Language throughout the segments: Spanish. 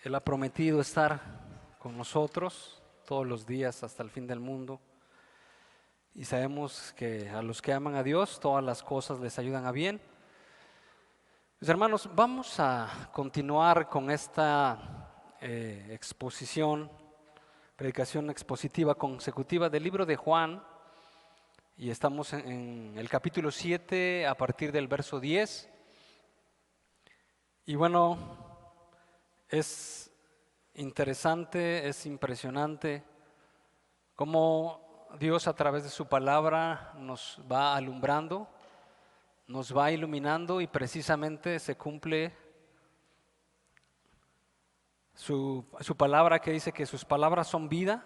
Él ha prometido estar con nosotros todos los días hasta el fin del mundo. Y sabemos que a los que aman a Dios, todas las cosas les ayudan a bien. Mis hermanos, vamos a continuar con esta predicación expositiva consecutiva del libro de Juan. Y estamos en el capítulo 7 a partir del verso 10. Y bueno, es interesante, es impresionante cómo Dios a través de su palabra nos va alumbrando, nos va iluminando y precisamente se cumple su palabra que dice que sus palabras son vida,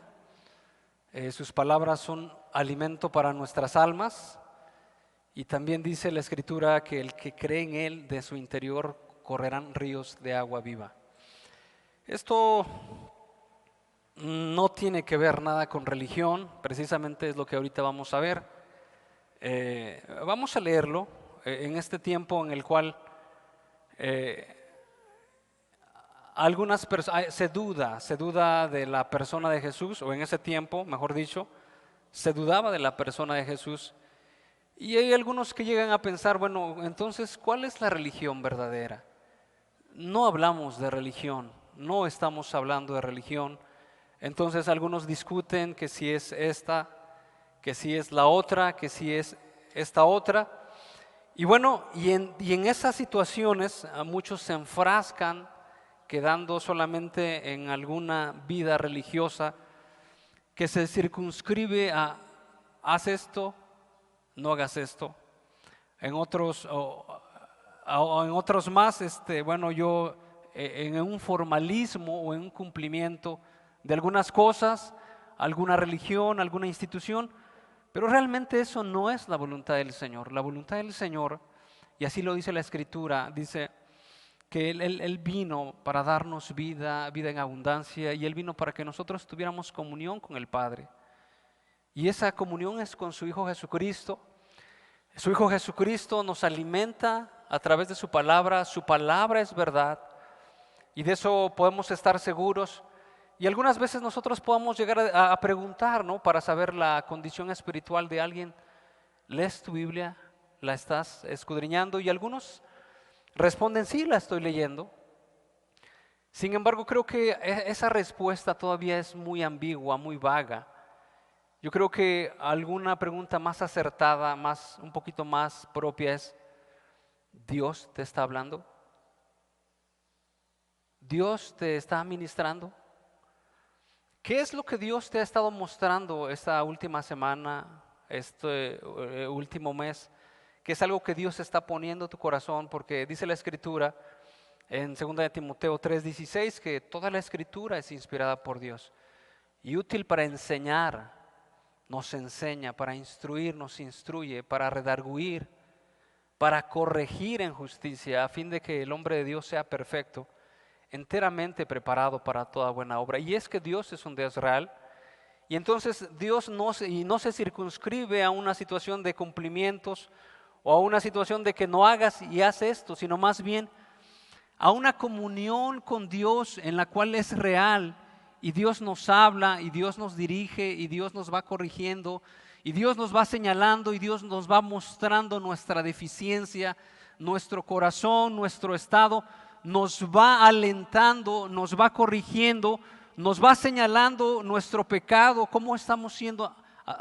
sus palabras son alimento para nuestras almas y también dice la Escritura que el que cree en Él de su interior correrán ríos de agua viva. Esto no tiene que ver nada con religión, precisamente es lo que ahorita vamos a ver. Vamos a leerlo en este tiempo en el cual se duda de la persona de Jesús, o en ese tiempo, mejor dicho, se dudaba de la persona de Jesús. Y hay algunos que llegan a pensar, bueno, entonces, ¿cuál es la religión verdadera? No hablamos de religión, no estamos hablando de religión. Entonces algunos discuten que si es esta, que si es la otra, que si es esta otra. Y bueno, y en esas situaciones a muchos se enfrascan quedando solamente en alguna vida religiosa que se circunscribe a haz esto, no hagas esto. En otros en otros más, bueno, yo en un formalismo o en un cumplimiento de algunas cosas, alguna religión, alguna institución, pero realmente eso no es la voluntad del Señor. La voluntad del Señor, y así lo dice la Escritura, dice que Él vino para darnos vida, vida en abundancia, y Él vino para que nosotros tuviéramos comunión con el Padre. Y esa comunión es con su Hijo Jesucristo. Su Hijo Jesucristo nos alimenta a través de su palabra es verdad y de eso podemos estar seguros. Y algunas veces nosotros podemos llegar a preguntar, ¿no? Para saber la condición espiritual de alguien, ¿lees tu Biblia? ¿La estás escudriñando? Y algunos responden, sí, la estoy leyendo. Sin embargo, creo que esa respuesta todavía es muy ambigua, muy vaga. Yo creo que alguna pregunta más acertada, un poquito más propia es, ¿Dios te está hablando? ¿Dios te está ministrando? ¿Qué es lo que Dios te ha estado mostrando esta última semana, este último mes? ¿Qué es algo que Dios está poniendo en tu corazón? Porque dice la Escritura en 2 de Timoteo 3:16 que toda la Escritura es inspirada por Dios y útil para enseñar. Nos enseña, para instruir, nos instruye, para redarguir, para corregir en justicia, a fin de que el hombre de Dios sea perfecto, enteramente preparado para toda buena obra. Y es que Dios es un Dios real, y entonces Dios no se circunscribe a una situación de cumplimientos o a una situación de que no hagas y haz esto, sino más bien a una comunión con Dios en la cual es real. Y Dios nos habla, y Dios nos dirige, y Dios nos va corrigiendo, y Dios nos va señalando, y Dios nos va mostrando nuestra deficiencia, nuestro corazón, nuestro estado, nos va alentando, nos va corrigiendo, nos va señalando nuestro pecado, cómo estamos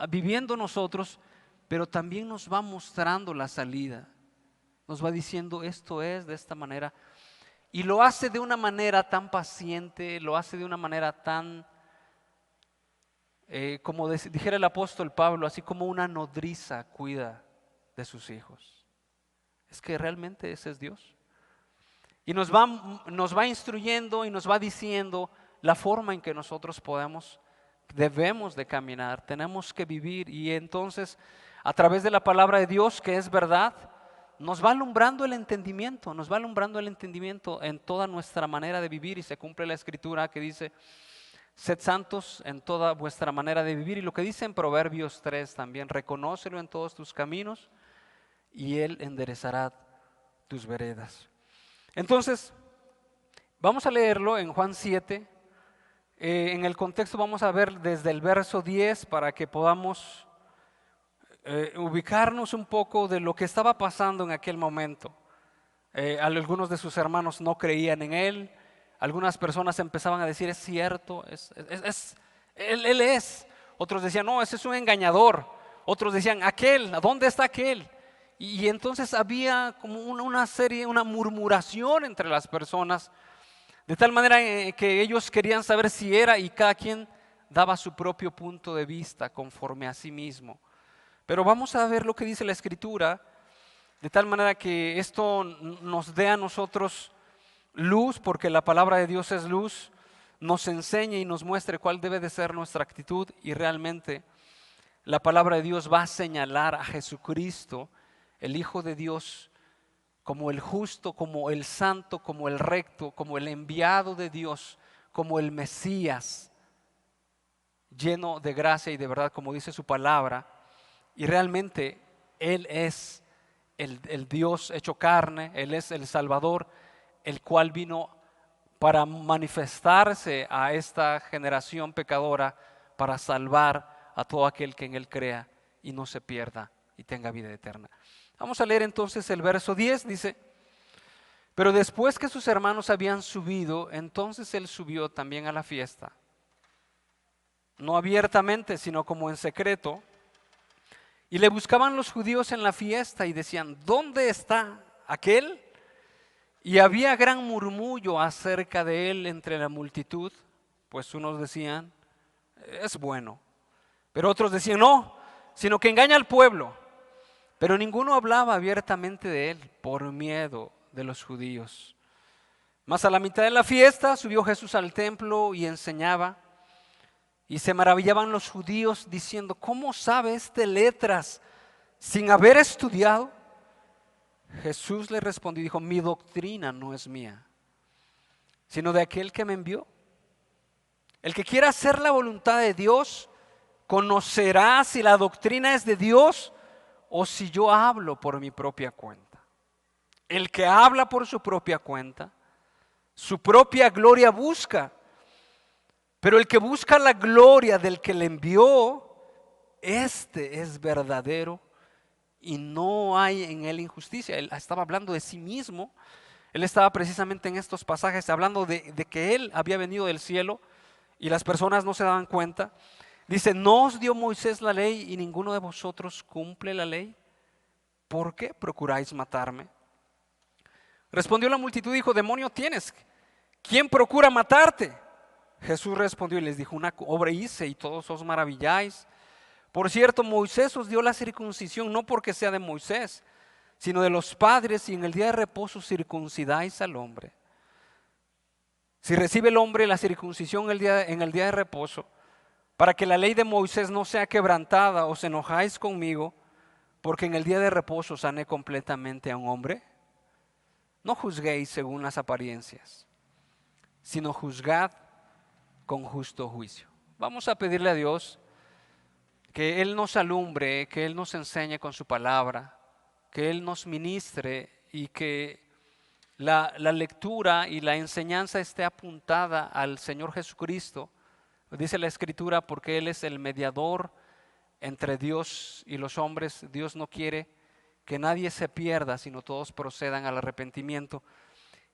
viviendo nosotros, pero también nos va mostrando la salida. Nos va diciendo, esto es de esta manera. Y lo hace de una manera tan paciente, lo hace de una manera tan, como dijera el apóstol Pablo, así como una nodriza cuida de sus hijos. Es que realmente ese es Dios. Y nos va instruyendo y nos va diciendo la forma en que nosotros debemos de caminar, tenemos que vivir. Y entonces, a través de la palabra de Dios, que es verdad, nos va alumbrando el entendimiento, nos va alumbrando el entendimiento en toda nuestra manera de vivir. Y se cumple la Escritura que dice, sed santos en toda vuestra manera de vivir. Y lo que dice en Proverbios 3 también, reconócelo en todos tus caminos y Él enderezará tus veredas. Entonces, Vamos a leerlo en Juan 7. En el contexto vamos a ver desde el verso 10 para que podamos ubicarnos un poco de lo que estaba pasando en aquel momento. Algunos de sus hermanos no creían en él, algunas personas empezaban a decir, es cierto, él es. Otros decían, no, ese es un engañador. Otros decían, aquel, ¿a dónde está aquel? Y entonces había como una murmuración entre las personas, de tal manera que ellos querían saber si era, y cada quien daba su propio punto de vista conforme a sí mismo. Pero vamos a ver lo que dice la Escritura, de tal manera que esto nos dé a nosotros luz, porque la palabra de Dios es luz, nos enseñe y nos muestre cuál debe de ser nuestra actitud, y realmente la palabra de Dios va a señalar a Jesucristo, el Hijo de Dios, como el justo, como el santo, como el recto, como el enviado de Dios, como el Mesías, lleno de gracia y de verdad, como dice su palabra. Y realmente Él es el Dios hecho carne, Él es el Salvador, el cual vino para manifestarse a esta generación pecadora, para salvar a todo aquel que en Él crea y no se pierda y tenga vida eterna. Vamos a leer entonces el verso 10, dice: pero después que sus hermanos habían subido, entonces Él subió también a la fiesta, no abiertamente, sino como en secreto. Y le buscaban los judíos en la fiesta y decían, ¿dónde está aquel? Y había gran murmullo acerca de él entre la multitud, pues unos decían, es bueno, pero otros decían, no, sino que engaña al pueblo. Pero ninguno hablaba abiertamente de él por miedo de los judíos. Mas a la mitad de la fiesta subió Jesús al templo y enseñaba. Y se maravillaban los judíos diciendo, ¿cómo sabe este letras sin haber estudiado? Jesús le respondió y dijo, mi doctrina no es mía, sino de aquel que me envió. El que quiera hacer la voluntad de Dios, conocerá si la doctrina es de Dios o si yo hablo por mi propia cuenta. El que habla por su propia cuenta, su propia gloria busca. Pero el que busca la gloria del que le envió, este es verdadero y no hay en él injusticia. Él estaba hablando de sí mismo. Él estaba precisamente en estos pasajes hablando de que él había venido del cielo y las personas no se daban cuenta. Dice, ¿no os dio Moisés la ley y ninguno de vosotros cumple la ley? ¿Por qué procuráis matarme? Respondió la multitud y dijo, demonio tienes, ¿quién procura matarte? Jesús respondió y les dijo, una obra hice y todos os maravilláis. Por cierto, Moisés os dio la circuncisión no porque sea de Moisés, sino de los padres, y en el día de reposo circuncidáis al hombre. Si recibe el hombre la circuncisión en el día de reposo, para que la ley de Moisés no sea quebrantada, os enojáis conmigo, porque en el día de reposo sané completamente a un hombre. No juzguéis según las apariencias, sino juzgad con justo juicio. Vamos a pedirle a Dios que Él nos alumbre, que Él nos enseñe con su palabra, que Él nos ministre y que la lectura y la enseñanza esté apuntada al Señor Jesucristo. Dice la Escritura, porque Él es el mediador entre Dios y los hombres. Dios no quiere que nadie se pierda, sino todos procedan al arrepentimiento.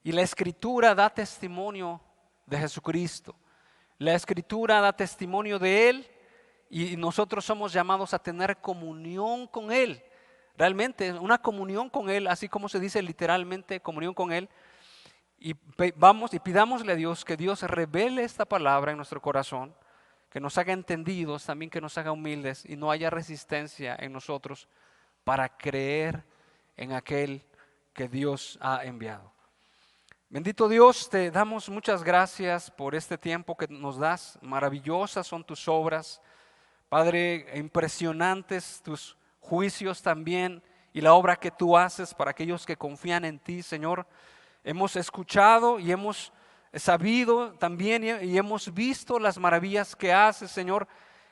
Y la Escritura da testimonio de Jesucristo. La Escritura da testimonio de Él y nosotros somos llamados a tener comunión con Él. Realmente una comunión con Él, así como se dice literalmente comunión con Él. Y vamos y pidámosle a Dios que Dios revele esta palabra en nuestro corazón, que nos haga entendidos, también que nos haga humildes y no haya resistencia en nosotros para creer en aquel que Dios ha enviado. Bendito Dios, te damos muchas gracias por este tiempo que nos das. Maravillosas son tus obras, Padre, impresionantes tus juicios también y la obra que tú haces para aquellos que confían en ti, Señor. Hemos escuchado y hemos sabido también y hemos visto las maravillas que haces, Señor,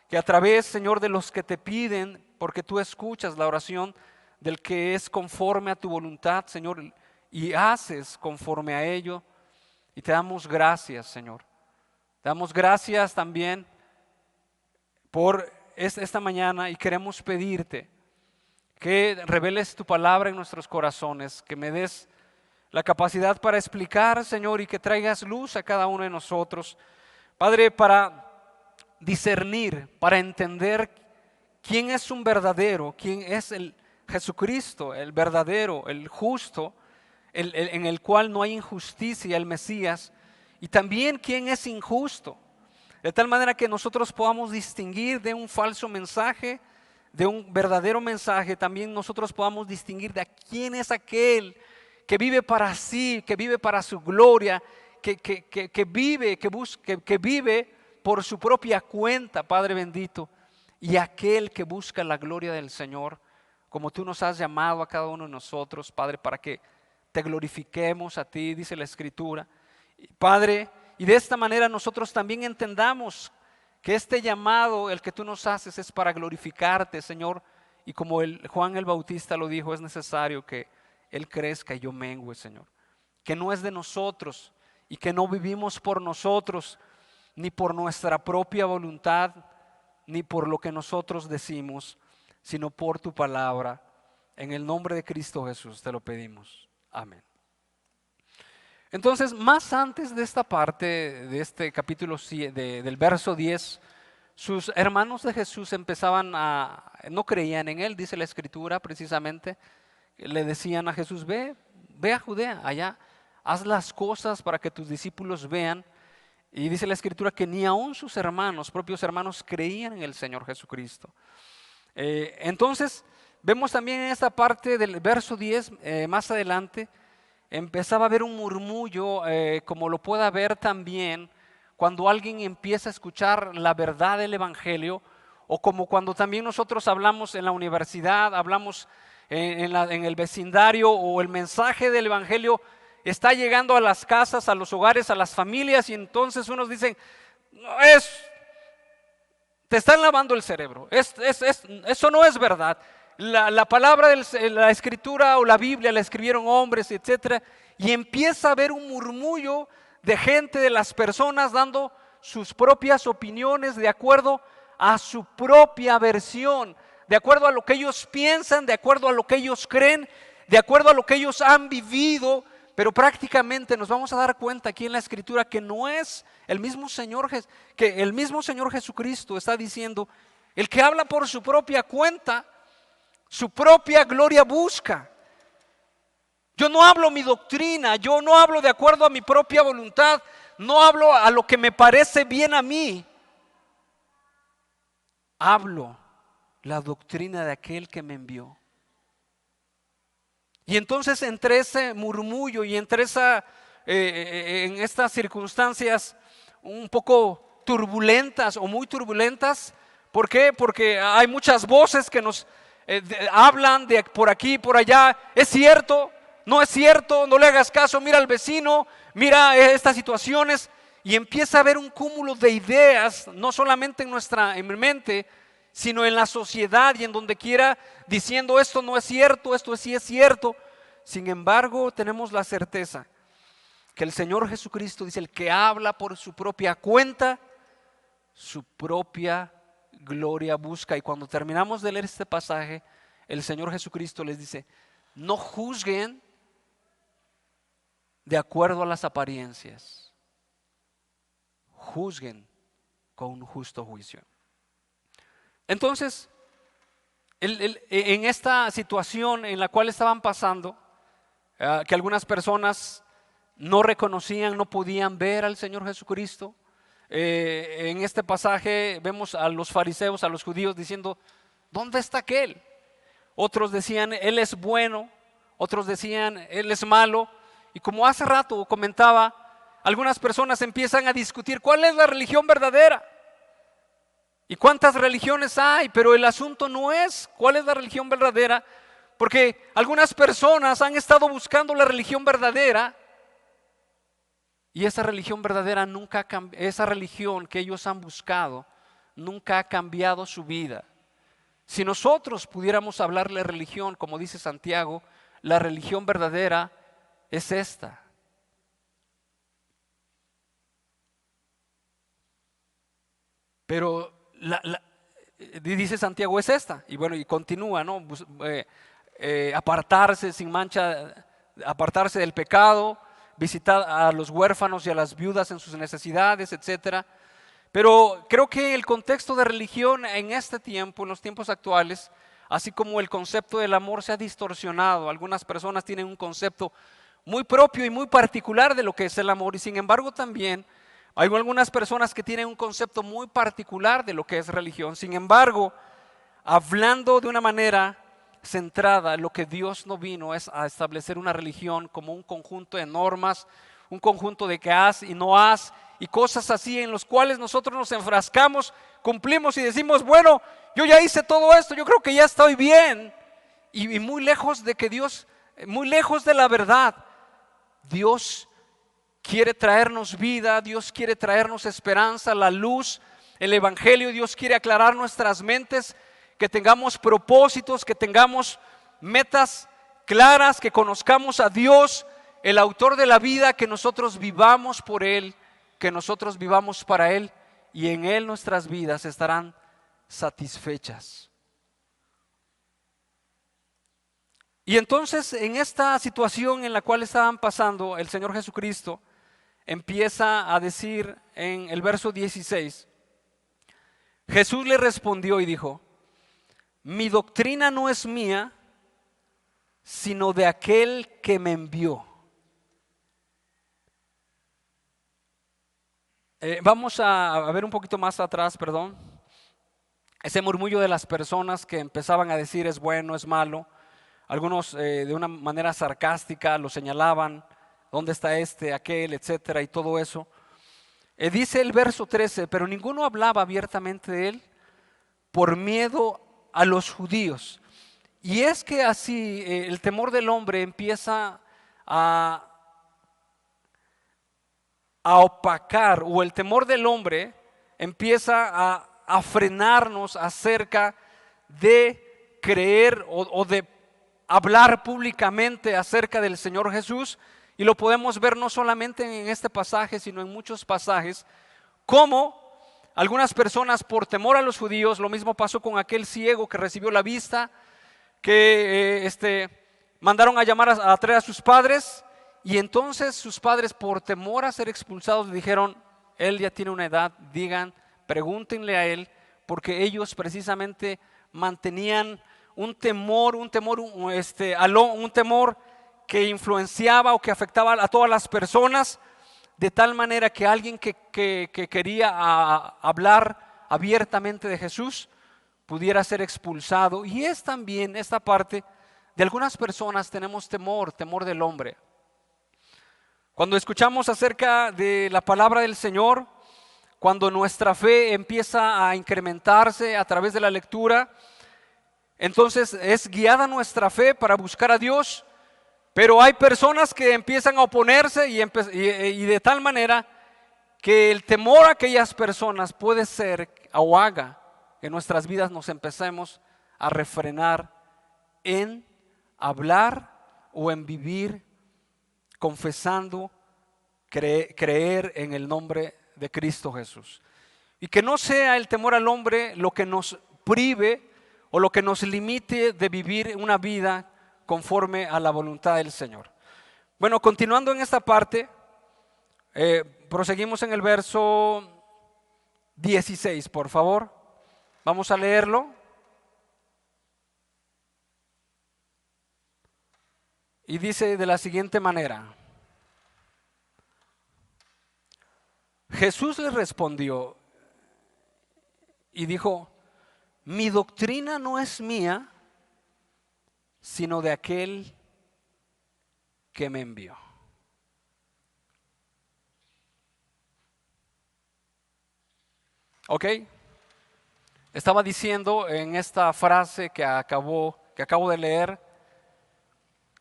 que a través, Señor, de los que te piden, porque tú escuchas la oración del que es conforme a tu voluntad, Señor, y haces conforme a ello, Y te damos gracias, Señor. Te damos gracias también por esta mañana y queremos pedirte que reveles tu palabra en nuestros corazones, que me des la capacidad para explicar, Señor, y que traigas luz a cada uno de nosotros, Padre, para discernir, para entender quién es un verdadero, quién es el Jesucristo, el verdadero, el justo, en el cual no hay injusticia, el Mesías, y también quién es injusto, de tal manera que nosotros podamos distinguir de un falso mensaje, de un verdadero mensaje. También nosotros podamos distinguir de quién es aquel que vive para sí, que vive para su gloria, que vive por su propia cuenta, Padre bendito, y aquel que busca la gloria del Señor, como tú nos has llamado a cada uno de nosotros, Padre, para que te glorifiquemos a ti, dice la Escritura, Padre. Y de esta manera nosotros también entendamos que este llamado, el que tú nos haces, es para glorificarte, Señor. Y como Juan el Bautista lo dijo, es necesario que Él crezca y yo mengüe, Señor. Que no es de nosotros y que no vivimos por nosotros, ni por nuestra propia voluntad, ni por lo que nosotros decimos, sino por tu palabra. En el nombre de Cristo Jesús te lo pedimos. Amén. Entonces, más antes de esta parte, de este capítulo del verso 10, sus hermanos de Jesús no creían en él, dice la Escritura precisamente. Le decían a Jesús, ve a Judea, allá, haz las cosas para que tus discípulos vean. Y dice la Escritura que ni aun sus propios hermanos, creían en el Señor Jesucristo. Entonces, vemos también en esta parte del verso 10, más adelante, empezaba a haber un murmullo, como lo puede haber también cuando alguien empieza a escuchar la verdad del Evangelio, o como cuando también nosotros hablamos en la universidad, hablamos en el vecindario, o el mensaje del Evangelio está llegando a las casas, a los hogares, a las familias, y entonces unos dicen, te están lavando el cerebro, eso no es verdad. La palabra de la Escritura o la Biblia la escribieron hombres, etcétera, y empieza a haber un murmullo de gente, de las personas dando sus propias opiniones de acuerdo a su propia versión, de acuerdo a lo que ellos piensan, de acuerdo a lo que ellos creen, de acuerdo a lo que ellos han vivido. Pero prácticamente nos vamos a dar cuenta aquí en la Escritura que no es el mismo Señor, que el mismo Señor Jesucristo está diciendo, el que habla por su propia cuenta, su propia gloria busca. Yo no hablo mi doctrina, yo no hablo de acuerdo a mi propia voluntad, no hablo a lo que me parece bien a mí. Hablo la doctrina de aquel que me envió. Y entonces entre ese murmullo y entre en estas circunstancias un poco turbulentas o muy turbulentas, ¿por qué? Porque hay muchas voces que nos hablan de por aquí y por allá. ¿Es cierto? ¿No es cierto? No le hagas caso, mira al vecino, mira estas situaciones. Y empieza a haber un cúmulo de ideas, no solamente en mi mente, sino en la sociedad y en donde quiera, diciendo esto no es cierto, esto sí es cierto. Sin embargo, tenemos la certeza que el Señor Jesucristo dice, el que habla por su propia cuenta, su propia gloria busca. Y cuando terminamos de leer este pasaje, el Señor Jesucristo les dice, no juzguen de acuerdo a las apariencias, juzguen con un justo juicio. Entonces, en esta situación en la cual estaban pasando, que algunas personas no reconocían, no podían ver al Señor Jesucristo, en este pasaje vemos a los fariseos, a los judíos diciendo, ¿dónde está aquel? Otros decían, Él es bueno, otros decían, Él es malo. Y como hace rato comentaba, algunas personas empiezan a discutir cuál es la religión verdadera y cuántas religiones hay, pero el asunto no es cuál es la religión verdadera, porque algunas personas han estado buscando la religión verdadera y esa religión verdadera esa religión que ellos han buscado nunca ha cambiado su vida. Si nosotros pudiéramos hablarle religión, como dice Santiago, la religión verdadera es esta: Pero dice Santiago es esta, y bueno, y continúa, ¿no? Apartarse sin mancha, apartarse del pecado, visitar a los huérfanos y a las viudas en sus necesidades, etcétera. Pero creo que el contexto de religión en este tiempo, en los tiempos actuales, así como el concepto del amor se ha distorsionado. Algunas personas tienen un concepto muy propio y muy particular de lo que es el amor, y sin embargo también hay algunas personas que tienen un concepto muy particular de lo que es religión. Sin embargo, hablando de una manera centrada, lo que Dios no vino es a establecer una religión como un conjunto de normas, un conjunto de que haz y no haz y cosas así en los cuales nosotros nos enfrascamos, cumplimos y decimos, bueno, yo ya hice todo esto, yo creo que ya estoy bien, y muy lejos de que Dios, muy lejos de la verdad. Dios quiere traernos vida, Dios quiere traernos esperanza, la luz, el evangelio. Dios quiere aclarar nuestras mentes, que tengamos propósitos, que tengamos metas claras, que conozcamos a Dios, el autor de la vida, que nosotros vivamos por Él, que nosotros vivamos para Él, y en Él nuestras vidas estarán satisfechas. Y entonces, en esta situación en la cual estaban pasando, el Señor Jesucristo empieza a decir en el verso 16, Jesús le respondió y dijo, mi doctrina no es mía, sino de aquel que me envió. Vamos a ver un poquito más atrás, perdón. Ese murmullo de las personas que empezaban a decir es bueno, es malo. Algunos de una manera sarcástica lo señalaban, ¿dónde está este, aquel, etcétera, y todo eso? Dice el verso 13, pero ninguno hablaba abiertamente de él por miedo a los judíos. Y es que así el temor del hombre empieza a opacar, o el temor del hombre empieza a frenarnos acerca de creer o de hablar públicamente acerca del Señor Jesús. Y lo podemos ver no solamente en este pasaje, sino en muchos pasajes, como algunas personas por temor a los judíos, lo mismo pasó con aquel ciego que recibió la vista, que mandaron a llamar a traer a sus padres, y entonces sus padres, por temor a ser expulsados, le dijeron, él ya tiene una edad, pregúntenle a él, porque ellos precisamente mantenían un temor que influenciaba o que afectaba a todas las personas, de tal manera que alguien que quería hablar abiertamente de Jesús pudiera ser expulsado. Y es también esta parte de algunas personas, tenemos temor del hombre. Cuando escuchamos acerca de la palabra del Señor, cuando nuestra fe empieza a incrementarse a través de la lectura, entonces es guiada nuestra fe para buscar a Dios. Pero hay personas que empiezan a oponerse y de tal manera que el temor a aquellas personas puede ser o haga que en nuestras vidas nos empecemos a refrenar en hablar o en vivir confesando, creer en el nombre de Cristo Jesús. Y que no sea el temor al hombre lo que nos prive o lo que nos limite de vivir una vida conforme a la voluntad del Señor. Bueno, continuando en esta parte, proseguimos en el verso 16, por favor. Vamos a leerlo. Y dice de la siguiente manera: Jesús le respondió y dijo, mi doctrina no es mía, sino de aquel que me envió. ¿Ok? Estaba diciendo en esta frase que acabo de leer,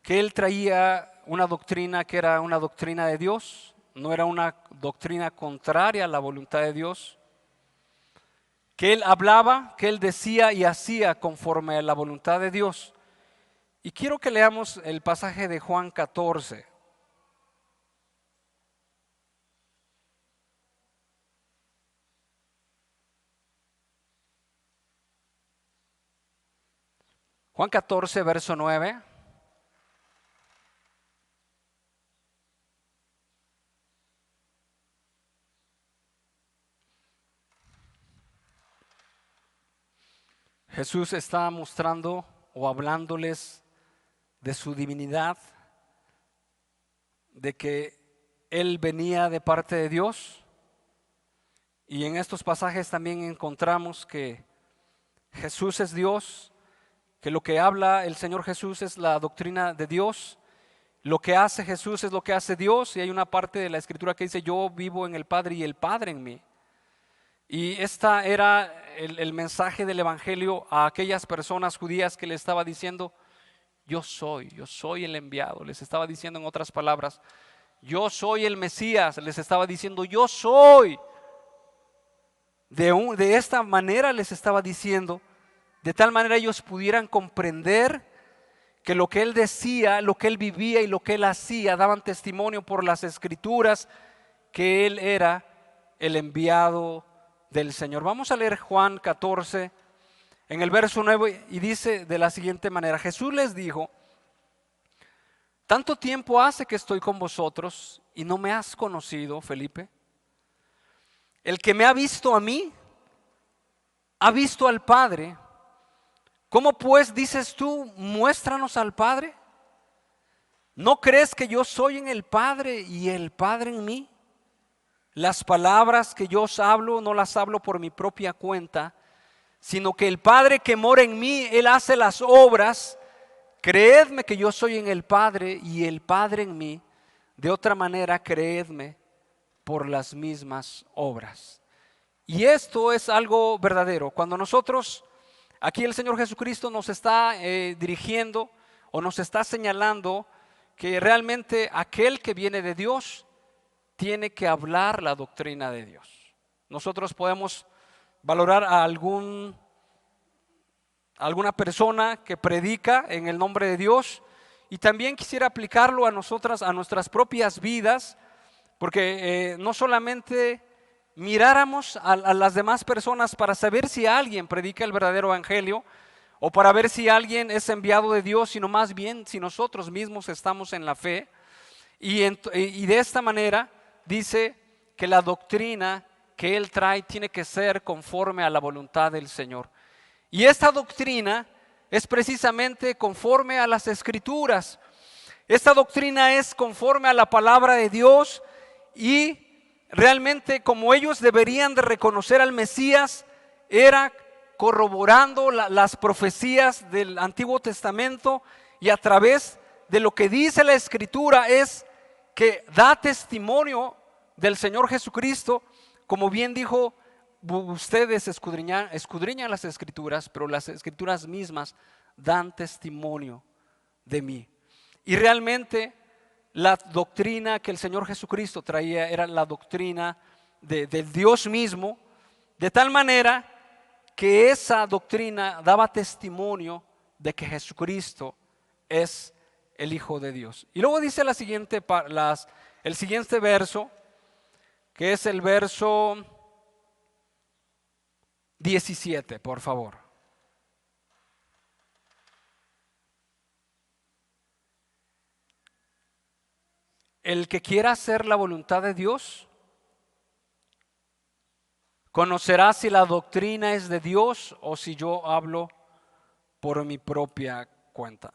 que él traía una doctrina que era una doctrina de Dios, no era una doctrina contraria a la voluntad de Dios, que él hablaba, que él decía y hacía conforme a la voluntad de Dios. Y quiero que leamos el pasaje de Juan 14. Juan 14, verso 9. Jesús está mostrando o hablándoles de su divinidad, de que Él venía de parte de Dios. Y en estos pasajes también encontramos que Jesús es Dios, que lo que habla el Señor Jesús es la doctrina de Dios, lo que hace Jesús es lo que hace Dios, y hay una parte de la Escritura que dice: yo vivo en el Padre y el Padre en mí. Y esta era el mensaje del Evangelio a aquellas personas judías que le estaba diciendo: yo soy el enviado. Les estaba diciendo, en otras palabras, yo soy el Mesías. Les estaba diciendo: yo soy. De esta manera les estaba diciendo, de tal manera ellos pudieran comprender que lo que Él decía, lo que Él vivía y lo que Él hacía daban testimonio por las Escrituras que Él era el enviado del Señor. Vamos a leer Juan 14 en el verso 9, y dice de la siguiente manera: Jesús les dijo: tanto tiempo hace que estoy con vosotros y no me has conocido, Felipe. El que me ha visto a mí, ha visto al Padre. ¿Cómo pues dices tú: muéstranos al Padre? ¿No crees que yo soy en el Padre y el Padre en mí? Las palabras que yo os hablo no las hablo por mi propia cuenta, sino que el Padre que mora en mí, Él hace las obras. Creedme que yo soy en el Padre y el Padre en mí. De otra manera, creedme por las mismas obras. Y esto es algo verdadero. Cuando nosotros, aquí el Señor Jesucristo nos está dirigiendo o nos está señalando que realmente aquel que viene de Dios tiene que hablar la doctrina de Dios. Nosotros podemos valorar a alguna persona que predica en el nombre de Dios, y también quisiera aplicarlo a nosotras, a nuestras propias vidas, porque no solamente miráramos a las demás personas para saber si alguien predica el verdadero evangelio o para ver si alguien es enviado de Dios, sino más bien si nosotros mismos estamos en la fe. Y de esta manera dice que la doctrina que Él trae tiene que ser conforme a la voluntad del Señor. Y esta doctrina es precisamente conforme a las Escrituras. Esta doctrina es conforme a la palabra de Dios, y realmente como ellos deberían de reconocer al Mesías, era corroborando las profecías del Antiguo Testamento, y a través de lo que dice la Escritura es que da testimonio del Señor Jesucristo. Como bien dijo, ustedes escudriñan las Escrituras, pero las Escrituras mismas dan testimonio de mí. Y realmente la doctrina que el Señor Jesucristo traía era la doctrina del Dios mismo, de tal manera que esa doctrina daba testimonio de que Jesucristo es el Hijo de Dios. Y luego dice el siguiente verso, que es el verso 17, por favor. El que quiera hacer la voluntad de Dios conocerá si la doctrina es de Dios o si yo hablo por mi propia cuenta.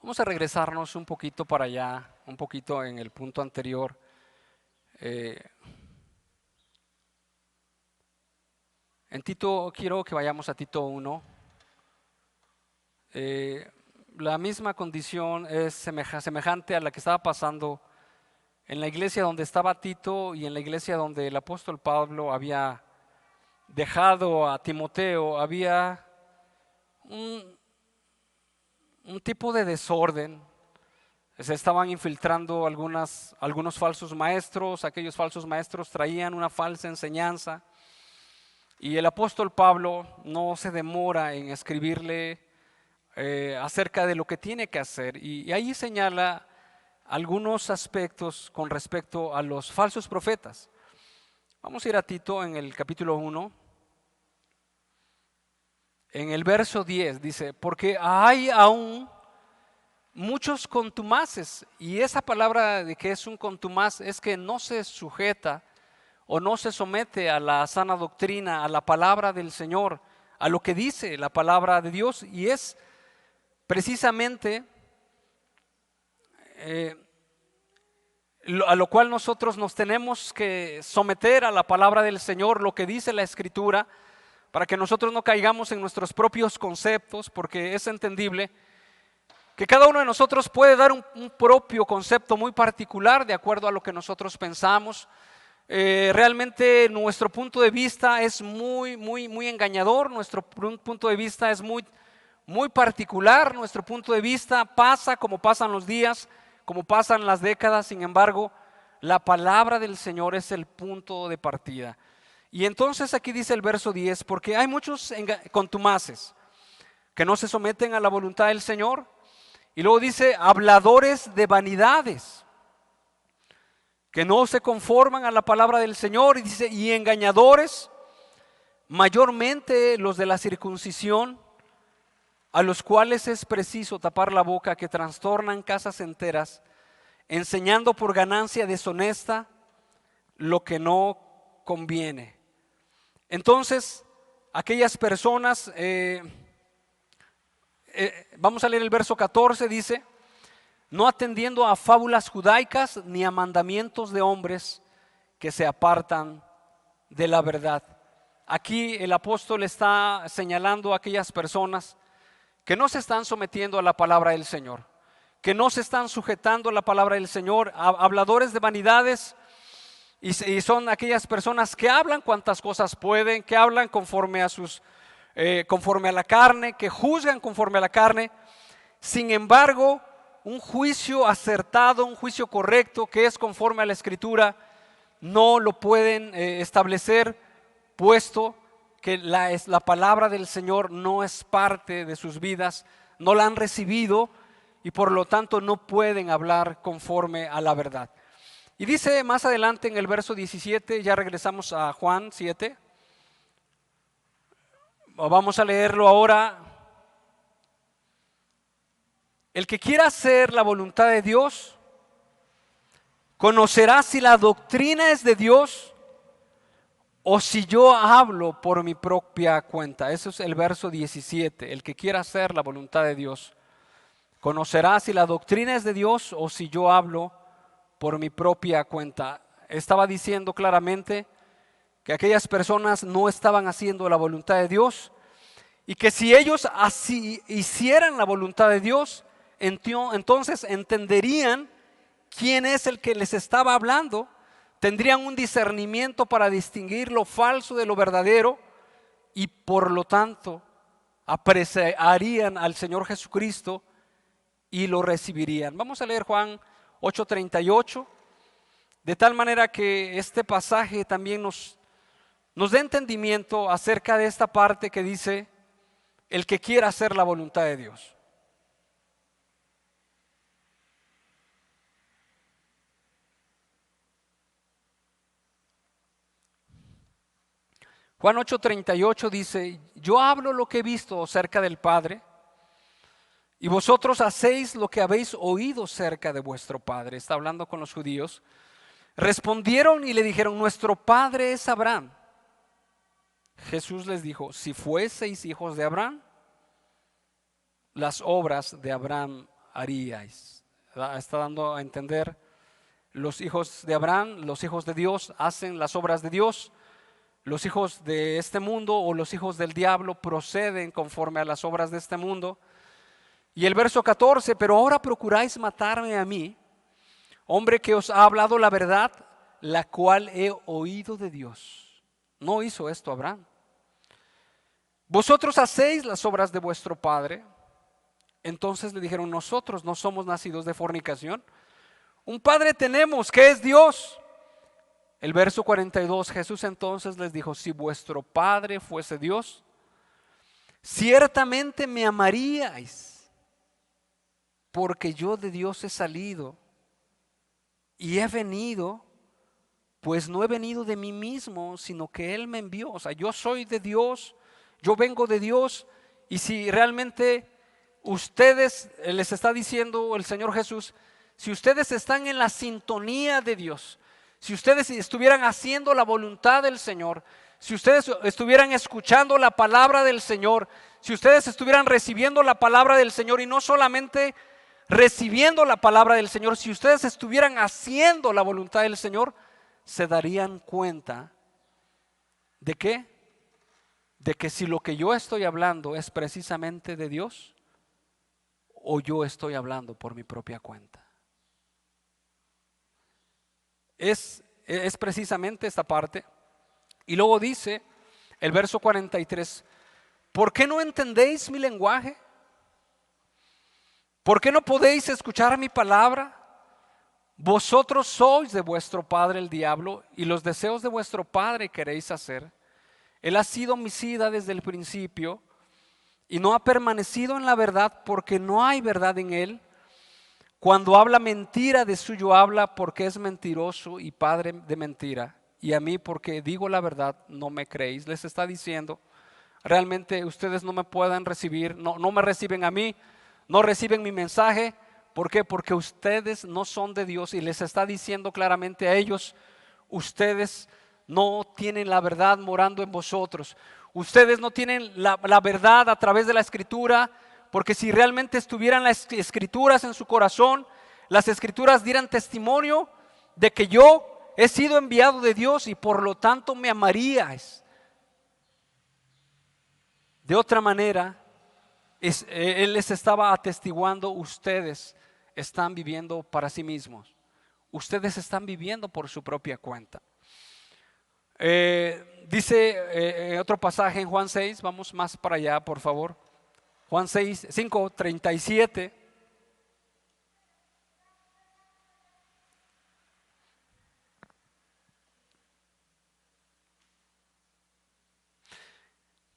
Vamos a regresarnos un poquito para allá, un poquito en el punto anterior. En Tito, quiero que vayamos a Tito 1. La misma condición es semejante a la que estaba pasando en la iglesia donde estaba Tito y en la iglesia donde el apóstol Pablo había dejado a Timoteo. Había un tipo de desorden. Se estaban infiltrando algunos falsos maestros. Aquellos falsos maestros traían una falsa enseñanza, y el apóstol Pablo no se demora en escribirle acerca de lo que tiene que hacer. Y ahí señala algunos aspectos con respecto a los falsos profetas. Vamos a ir a Tito en el capítulo 1. En el verso 10 dice, porque hay aún muchos contumaces, y esa palabra de que es un contumaz es que no se sujeta o no se somete a la sana doctrina, a la palabra del Señor, a lo que dice la palabra de Dios, y es precisamente a lo cual nosotros nos tenemos que someter a la palabra del Señor, lo que dice la Escritura, para que nosotros no caigamos en nuestros propios conceptos, porque es entendible que cada uno de nosotros puede dar un propio concepto muy particular de acuerdo a lo que nosotros pensamos. Realmente nuestro punto de vista es muy engañador, nuestro punto de vista es muy particular, nuestro punto de vista pasa como pasan los días, como pasan las décadas. Sin embargo, la palabra del Señor es el punto de partida. Y entonces aquí dice el verso 10, porque hay muchos contumaces que no se someten a la voluntad del Señor. Y luego dice, habladores de vanidades, que no se conforman a la palabra del Señor. Y dice, y engañadores, mayormente los de la circuncisión, a los cuales es preciso tapar la boca, que trastornan casas enteras, enseñando por ganancia deshonesta lo que no conviene. Entonces, aquellas personas, vamos a leer el verso 14, dice, no atendiendo a fábulas judaicas ni a mandamientos de hombres que se apartan de la verdad. Aquí el apóstol está señalando a aquellas personas que no se están sometiendo a la palabra del Señor, que no se están sujetando a la palabra del Señor, habladores de vanidades, y son aquellas personas que hablan cuantas cosas pueden, que hablan conforme a la carne, que juzgan conforme a la carne. Sin embargo, un juicio acertado, un juicio correcto, que es conforme a la Escritura, no lo pueden establecer, puesto que la palabra del Señor no es parte de sus vidas, no la han recibido y por lo tanto no pueden hablar conforme a la verdad. Y dice más adelante en el verso 17, ya regresamos a Juan 7, vamos a leerlo ahora. El que quiera hacer la voluntad de Dios, conocerá si la doctrina es de Dios o si yo hablo por mi propia cuenta. Eso es el verso 17. El que quiera hacer la voluntad de Dios, conocerá si la doctrina es de Dios o si yo hablo por mi propia cuenta. Estaba diciendo claramente que aquellas personas no estaban haciendo la voluntad de Dios, y que si ellos así hicieran la voluntad de Dios, entonces entenderían quién es el que les estaba hablando, tendrían un discernimiento para distinguir lo falso de lo verdadero, y por lo tanto apreciarían al Señor Jesucristo y lo recibirían. Vamos a leer Juan 8:38, de tal manera que este pasaje también nos dé entendimiento acerca de esta parte que dice, el que quiera hacer la voluntad de Dios. Juan 8:38 dice, yo hablo lo que he visto cerca del Padre, y vosotros hacéis lo que habéis oído cerca de vuestro padre. Está hablando con los judíos. Respondieron y le dijeron, nuestro padre es Abraham. Jesús les dijo, si fueseis hijos de Abraham, las obras de Abraham haríais. Está dando a entender, los hijos de Abraham, los hijos de Dios, hacen las obras de Dios. Los hijos de este mundo o los hijos del diablo proceden conforme a las obras de este mundo. Y el verso 14, pero ahora procuráis matarme a mí, hombre que os ha hablado la verdad, la cual he oído de Dios. No hizo esto Abraham. Vosotros hacéis las obras de vuestro padre. Entonces le dijeron, nosotros no somos nacidos de fornicación. Un padre tenemos, que es Dios. El verso 42, Jesús entonces les dijo, si vuestro padre fuese Dios, ciertamente me amaríais, porque yo de Dios he salido y he venido, pues no he venido de mí mismo, sino que Él me envió. O sea, yo soy de Dios, yo vengo de Dios. Y si realmente ustedes, les está diciendo el Señor Jesús, si ustedes están en la sintonía de Dios, si ustedes estuvieran haciendo la voluntad del Señor, si ustedes estuvieran escuchando la palabra del Señor, si ustedes estuvieran recibiendo la palabra del Señor, y no solamente recibiendo la palabra del Señor, si ustedes estuvieran haciendo la voluntad del Señor, se darían cuenta de qué, de que si lo que yo estoy hablando es precisamente de Dios, o yo estoy hablando por mi propia cuenta. Es precisamente esta parte. Y luego dice el verso 43: ¿por qué no entendéis mi lenguaje? ¿Por qué no podéis escuchar mi palabra? Vosotros sois de vuestro padre el diablo, y los deseos de vuestro padre queréis hacer. Él ha sido homicida desde el principio y no ha permanecido en la verdad, porque no hay verdad en él. Cuando habla mentira, de suyo habla, porque es mentiroso y padre de mentira. Y a mí, porque digo la verdad, no me creéis. Les está diciendo, realmente ustedes no me pueden recibir, no me reciben a mí, no reciben mi mensaje. ¿Por qué? Porque ustedes no son de Dios, y les está diciendo claramente a ellos: ustedes no tienen la verdad morando en vosotros. Ustedes no tienen la verdad a través de la Escritura, porque si realmente estuvieran las Escrituras en su corazón, las Escrituras dieran testimonio de que yo he sido enviado de Dios, y por lo tanto me amaríais. De otra manera, Él les estaba atestiguando: ustedes están viviendo para sí mismos, ustedes están viviendo por su propia cuenta. Dice otro pasaje en Juan 6, vamos más para allá por favor. Juan 6, 5, 37.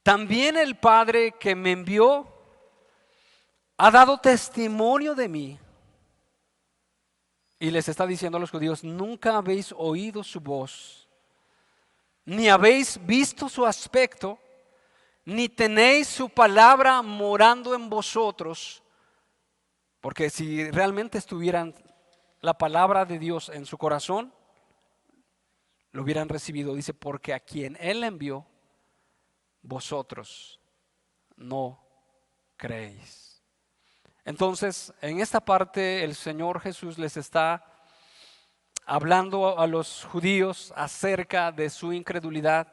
También el Padre que me envió ha dado testimonio de mí. Y les está diciendo a los judíos: nunca habéis oído su voz, ni habéis visto su aspecto, ni tenéis su palabra morando en vosotros. Porque si realmente estuvieran la palabra de Dios en su corazón, lo hubieran recibido. Dice: porque a quien Él envió, vosotros no creéis. Entonces, en esta parte el Señor Jesús les está hablando a los judíos acerca de su incredulidad,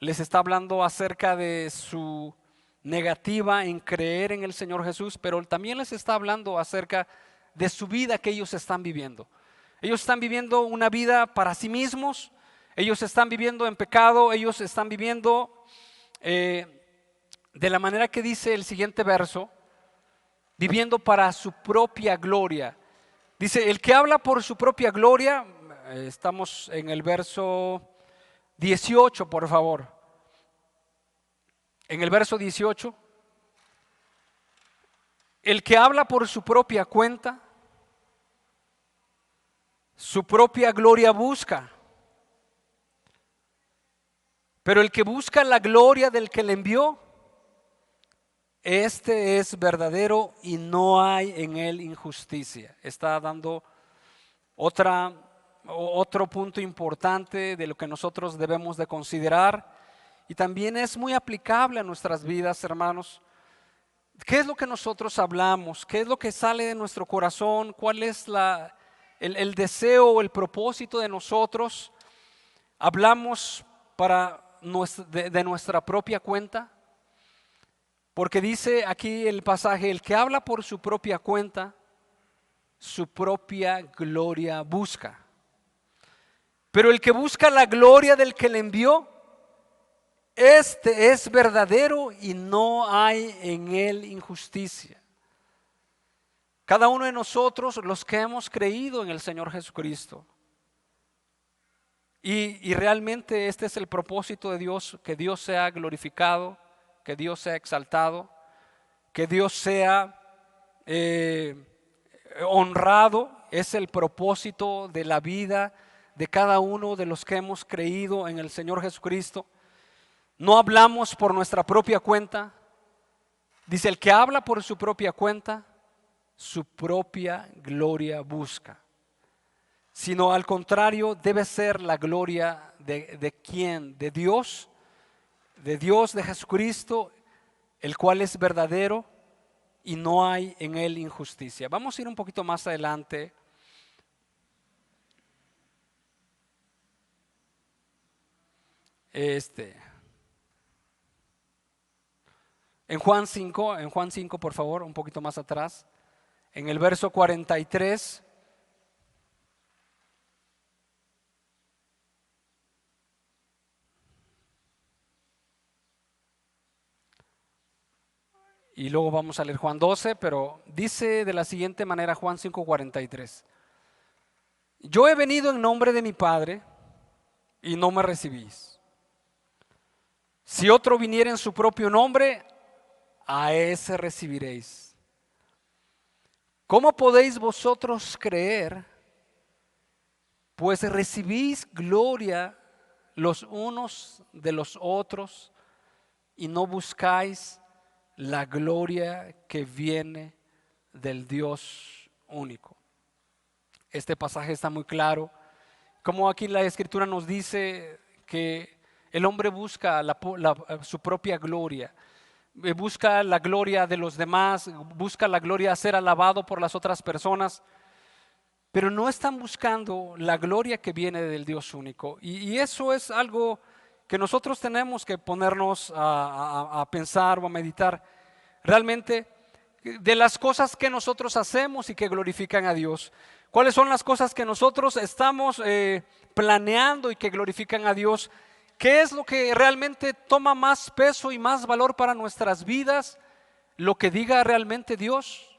les está hablando acerca de su negativa en creer en el Señor Jesús, pero también les está hablando acerca de su vida que ellos están viviendo. Ellos están viviendo una vida para sí mismos, ellos están viviendo en pecado, ellos están viviendo de la manera que dice el siguiente verso, viviendo para su propia gloria. Dice: el que habla por su propia gloria, estamos en el verso 18, por favor. En el verso 18, el que habla por su propia cuenta, su propia gloria busca. Pero el que busca la gloria del que le envió, este es verdadero y no hay en él injusticia. Está dando otro punto importante de lo que nosotros debemos de considerar, y también es muy aplicable a nuestras vidas, hermanos. ¿Qué es lo que nosotros hablamos? ¿Qué es lo que sale de nuestro corazón? ¿Cuál es el deseo o el propósito de nosotros? ¿Hablamos de nuestra propia cuenta? Porque dice aquí el pasaje: el que habla por su propia cuenta, su propia gloria busca. Pero el que busca la gloria del que le envió, este es verdadero y no hay en él injusticia. Cada uno de nosotros, los que hemos creído en el Señor Jesucristo, y realmente este es el propósito de Dios, que Dios sea glorificado que Dios sea exaltado, que Dios sea honrado. Es el propósito de la vida de cada uno de los que hemos creído en el Señor Jesucristo. No hablamos por nuestra propia cuenta. Dice, el que habla por su propia cuenta, su propia gloria busca. Sino al contrario, debe ser la gloria de ¿quién? De Dios, de Jesucristo, el cual es verdadero y no hay en él injusticia. Vamos a ir un poquito más adelante. En Juan 5, por favor, un poquito más atrás, en el verso 43. Y luego vamos a leer Juan 12, pero dice de la siguiente manera Juan 5:43. Yo he venido en nombre de mi Padre y no me recibís. Si otro viniera en su propio nombre, a ese recibiréis. ¿Cómo podéis vosotros creer? Pues recibís gloria los unos de los otros y no buscáis la gloria que viene del Dios único. Este pasaje está muy claro, como aquí la Escritura nos dice que el hombre busca su propia gloria, busca la gloria de los demás, busca la gloria de ser alabado por las otras personas, pero no están buscando la gloria que viene del Dios único. Y eso es algo que nosotros tenemos que ponernos a pensar o a meditar. Realmente, de las cosas que nosotros hacemos y que glorifican a Dios, ¿cuáles son las cosas que nosotros estamos planeando y que glorifican a Dios? ¿Qué es lo que realmente toma más peso y más valor para nuestras vidas? ¿Lo que diga realmente Dios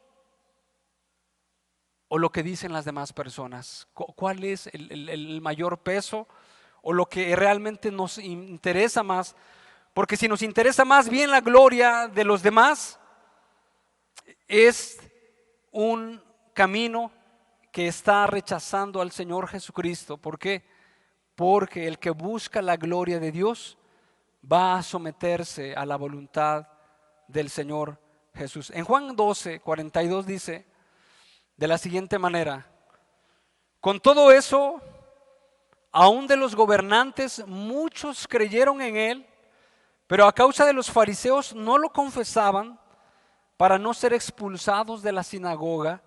o lo que dicen las demás personas? ¿Cuál es el mayor peso o lo que realmente nos interesa más? Porque si nos interesa más bien la gloria de los demás, es un camino que está rechazando al Señor Jesucristo. ¿Por qué? Porque el que busca la gloria de Dios va a someterse a la voluntad del Señor Jesús. En Juan 12:42 dice de la siguiente manera: con todo eso, aún de los gobernantes muchos creyeron en él, pero a causa de los fariseos no lo confesaban para no ser expulsados de la sinagoga,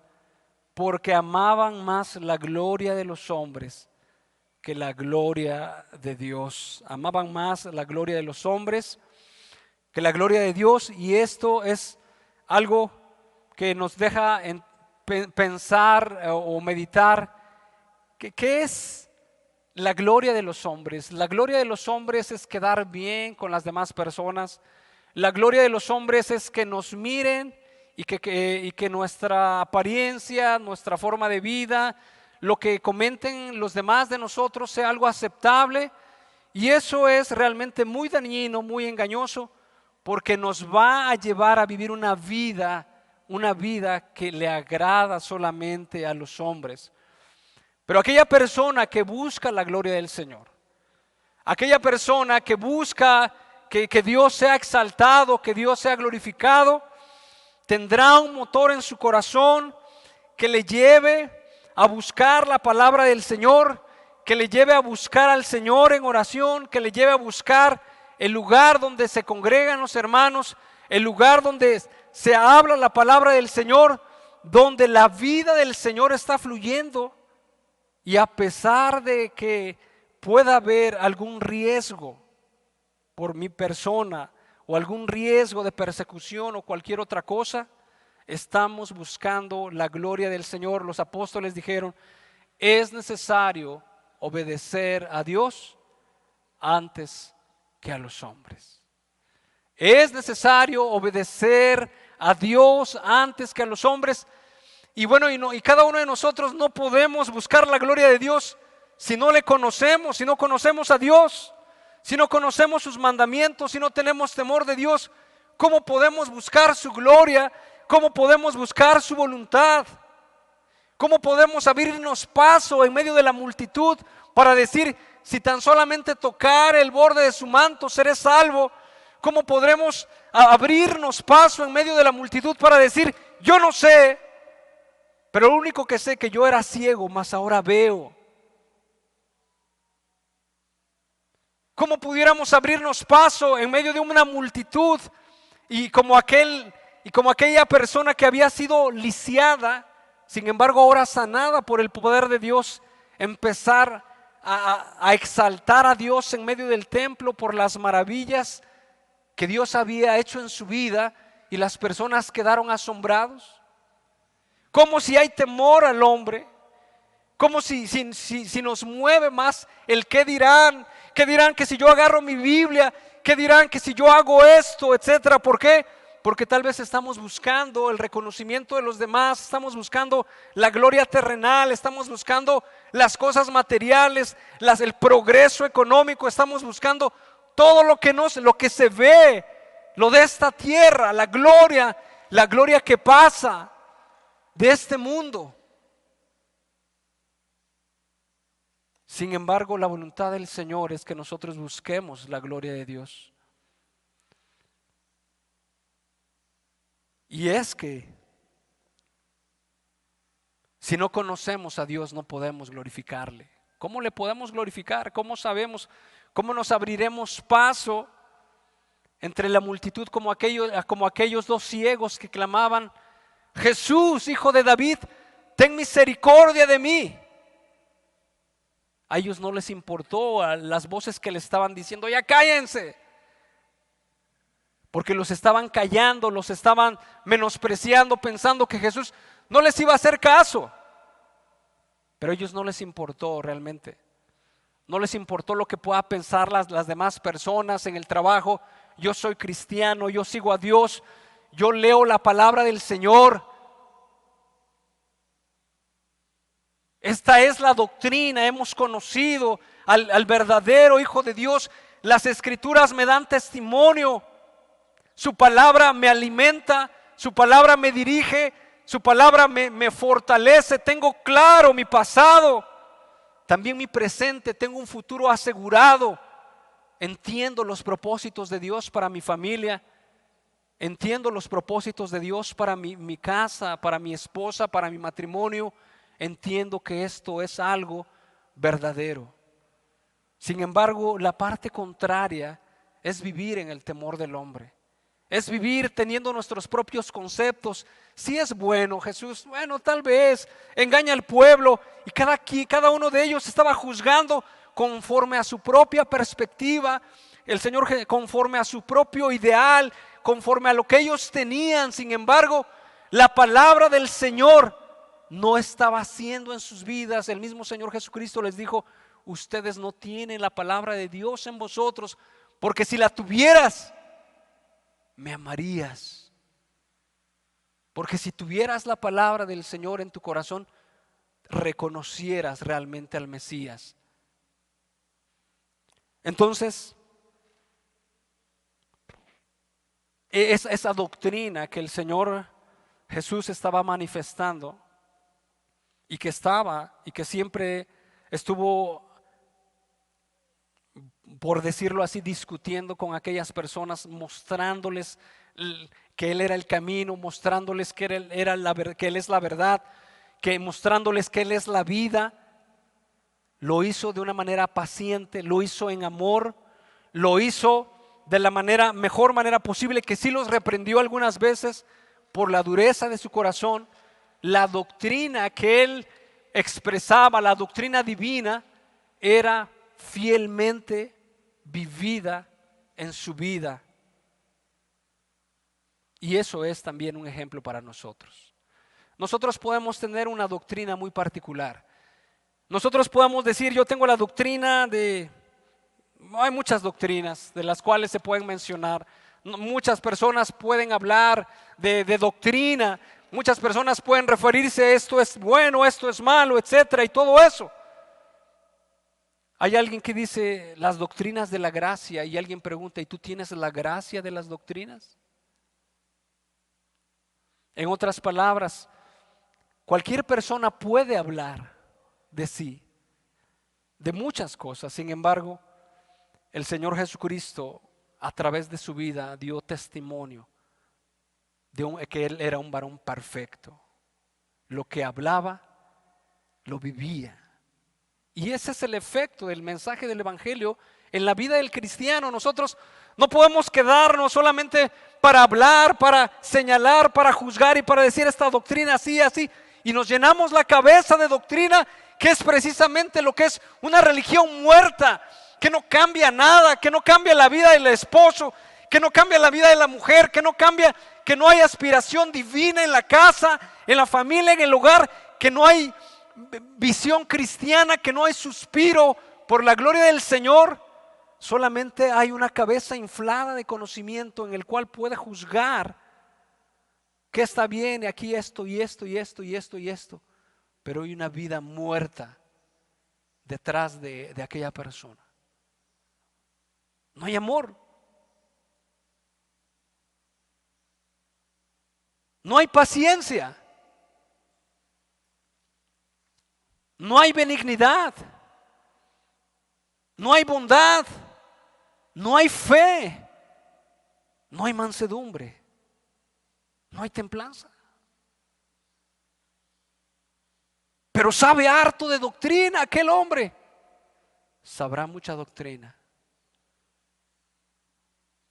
porque amaban más la gloria de los hombres que la gloria de Dios. Amaban más la gloria de los hombres que la gloria de Dios, y esto es algo que nos deja pensar o meditar. ¿Qué es la gloria de los hombres? La gloria de los hombres es quedar bien con las demás personas. La gloria de los hombres es que nos miren y que nuestra apariencia, nuestra forma de vida, lo que comenten los demás de nosotros sea algo aceptable. Y eso es realmente muy dañino, muy engañoso, porque nos va a llevar a vivir una vida que le agrada solamente a los hombres. Pero aquella persona que busca la gloria del Señor, aquella persona que busca que Dios sea exaltado, que Dios sea glorificado, tendrá un motor en su corazón que le lleve a buscar la palabra del Señor, que le lleve a buscar al Señor en oración, que le lleve a buscar el lugar donde se congregan los hermanos, el lugar donde se habla la palabra del Señor, donde la vida del Señor está fluyendo. Y a pesar de que pueda haber algún riesgo por mi persona o algún riesgo de persecución o cualquier otra cosa, estamos buscando la gloria del Señor. Los apóstoles dijeron: es necesario obedecer a Dios antes que a los hombres. Es necesario obedecer a Dios antes que a los hombres. Y bueno, y cada uno de nosotros no podemos buscar la gloria de Dios si no le conocemos, si no conocemos a Dios, si no conocemos sus mandamientos, si no tenemos temor de Dios. ¿Cómo podemos buscar su gloria? ¿Cómo podemos buscar su voluntad? ¿Cómo podemos abrirnos paso en medio de la multitud para decir, si tan solamente tocar el borde de su manto seré salvo? ¿Cómo podremos abrirnos paso en medio de la multitud para decir, yo no sé, pero lo único que sé es que yo era ciego, mas ahora veo? ¿Cómo pudiéramos abrirnos paso en medio de una multitud y como aquella persona que había sido lisiada, sin embargo ahora sanada por el poder de Dios, empezar a exaltar a Dios en medio del templo por las maravillas que Dios había hecho en su vida, y las personas quedaron asombrados? Como si hay temor al hombre, como si nos mueve más el qué dirán que si yo agarro mi Biblia, qué dirán que si yo hago esto, etcétera. ¿Por qué? Porque tal vez estamos buscando el reconocimiento de los demás, estamos buscando la gloria terrenal, estamos buscando las cosas materiales, el progreso económico, estamos buscando todo lo que se ve, lo de esta tierra, la gloria que pasa de este mundo. Sin embargo, la voluntad del Señor es que nosotros busquemos la gloria de Dios. Y es que si no conocemos a Dios no podemos glorificarle. ¿Cómo le podemos glorificar? ¿Cómo sabemos? ¿Cómo nos abriremos paso entre la multitud como aquellos dos ciegos que clamaban, Jesús, hijo de David, ten misericordia de mí? A ellos no les importó a las voces que les estaban diciendo, ya cállense, porque los estaban callando, los estaban menospreciando, pensando que Jesús no les iba a hacer caso. Pero a ellos no les importó realmente. No les importó lo que puedan pensar las demás personas en el trabajo. Yo soy cristiano, yo sigo a Dios, yo leo la palabra del Señor. Esta es la doctrina, hemos conocido al verdadero Hijo de Dios. Las Escrituras me dan testimonio. Su palabra me alimenta, su palabra me dirige, su palabra me fortalece. Tengo claro mi pasado, también mi presente, tengo un futuro asegurado. Entiendo los propósitos de Dios para mi familia, entiendo los propósitos de Dios para mi casa, para mi esposa, para mi matrimonio. Entiendo que esto es algo verdadero. Sin embargo, la parte contraria es vivir en el temor del hombre. Es vivir teniendo nuestros propios conceptos. Si es bueno Jesús, bueno, tal vez engaña al pueblo. Y cada uno de ellos estaba juzgando conforme a su propia perspectiva. El Señor conforme a su propio ideal, conforme a lo que ellos tenían. Sin embargo, la palabra del Señor no estaba haciendo en sus vidas. El mismo Señor Jesucristo les dijo, ustedes no tienen la palabra de Dios en vosotros, porque si la tuvieras, me amarías. Porque si tuvieras la palabra del Señor en tu corazón, reconocieras realmente al Mesías. Entonces, esa doctrina que el Señor Jesús estaba manifestando y que siempre estuvo, por decirlo así, discutiendo con aquellas personas, mostrándoles que Él era el camino, mostrándoles que Él es la verdad, mostrándoles que Él es la vida. Lo hizo de una manera paciente, lo hizo en amor, lo hizo de la mejor manera posible, que sí los reprendió algunas veces por la dureza de su corazón. La doctrina que Él expresaba, la doctrina divina, era fielmente vivida en su vida. Y eso es también un ejemplo para nosotros. Nosotros podemos tener una doctrina muy particular. Nosotros podemos decir, yo tengo la doctrina de... Hay muchas doctrinas de las cuales se pueden mencionar. Muchas personas pueden hablar de doctrina. Muchas personas pueden referirse, esto es bueno, esto es malo, etcétera, y todo eso. Hay alguien que dice las doctrinas de la gracia, y alguien pregunta, ¿y tú tienes la gracia de las doctrinas? En otras palabras, cualquier persona puede hablar de sí, de muchas cosas. Sin embargo, el Señor Jesucristo, a través de su vida, dio testimonio de que Él era un varón perfecto. Lo que hablaba, lo vivía. Y ese es el efecto del mensaje del Evangelio en la vida del cristiano. Nosotros no podemos quedarnos solamente para hablar, para señalar, para juzgar y para decir esta doctrina así, así. Y nos llenamos la cabeza de doctrina que es precisamente lo que es una religión muerta, que no cambia nada, que no cambia la vida del esposo, que no cambia la vida de la mujer, que no cambia, que no hay aspiración divina en la casa, en la familia, en el hogar, que no hay visión cristiana, que no hay suspiro por la gloria del Señor. Solamente hay una cabeza inflada de conocimiento en el cual puede juzgar que está bien, y aquí esto y esto y esto y esto y esto, pero hay una vida muerta detrás de aquella persona. No hay amor, no hay paciencia, no hay benignidad, no hay bondad, no hay fe, no hay mansedumbre, no hay templanza. Pero sabe harto de doctrina aquel hombre. Sabrá mucha doctrina,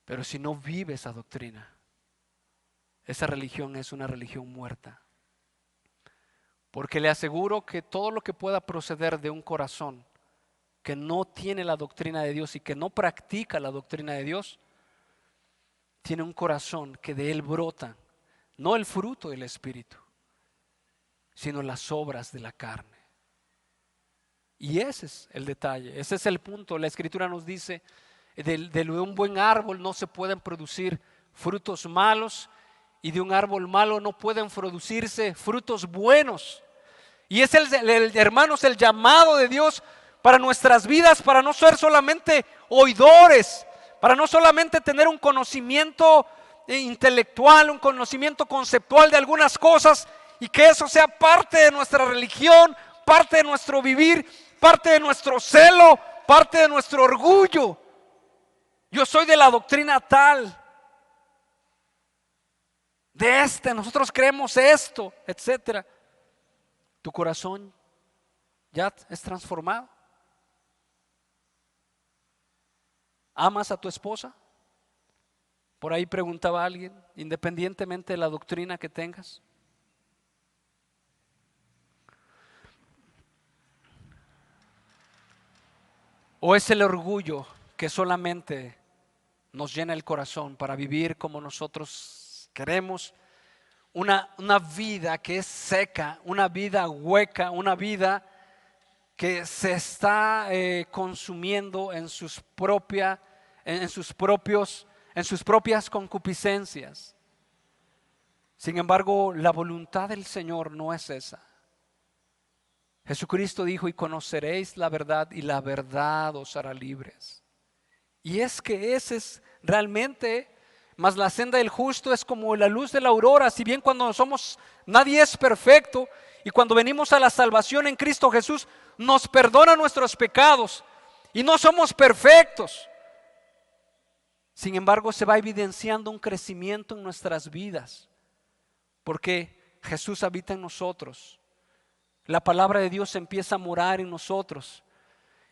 pero si no vive esa doctrina, esa religión es una religión muerta. Porque le aseguro que todo lo que pueda proceder de un corazón que no tiene la doctrina de Dios y que no practica la doctrina de Dios, tiene un corazón que de él brota no el fruto del Espíritu, sino las obras de la carne. Y ese es el detalle, ese es el punto. La Escritura nos dice, de un buen árbol no se pueden producir frutos malos, y de un árbol malo no pueden producirse frutos buenos. Y es hermanos, el llamado de Dios para nuestras vidas, para no ser solamente oidores, para no solamente tener un conocimiento intelectual, un conocimiento conceptual de algunas cosas, y que eso sea parte de nuestra religión, parte de nuestro vivir, parte de nuestro celo, parte de nuestro orgullo. Yo soy de la doctrina tal, nosotros creemos esto, etcétera. Tu corazón ya es transformado. ¿Amas a tu esposa? Por ahí preguntaba alguien, independientemente de la doctrina que tengas. ¿O es el orgullo que solamente nos llena el corazón para vivir como nosotros queremos? Una vida que es seca, una vida hueca, una vida que se está consumiendo en sus propias concupiscencias. Sin embargo, la voluntad del Señor no es esa. Jesucristo dijo: y conoceréis la verdad, y la verdad os hará libres. Y es que ese es realmente, mas la senda del justo es como la luz de la aurora. Si bien cuando nadie es perfecto, y cuando venimos a la salvación en Cristo Jesús, nos perdona nuestros pecados y no somos perfectos. Sin embargo, se va evidenciando un crecimiento en nuestras vidas, porque Jesús habita en nosotros. La palabra de Dios empieza a morar en nosotros,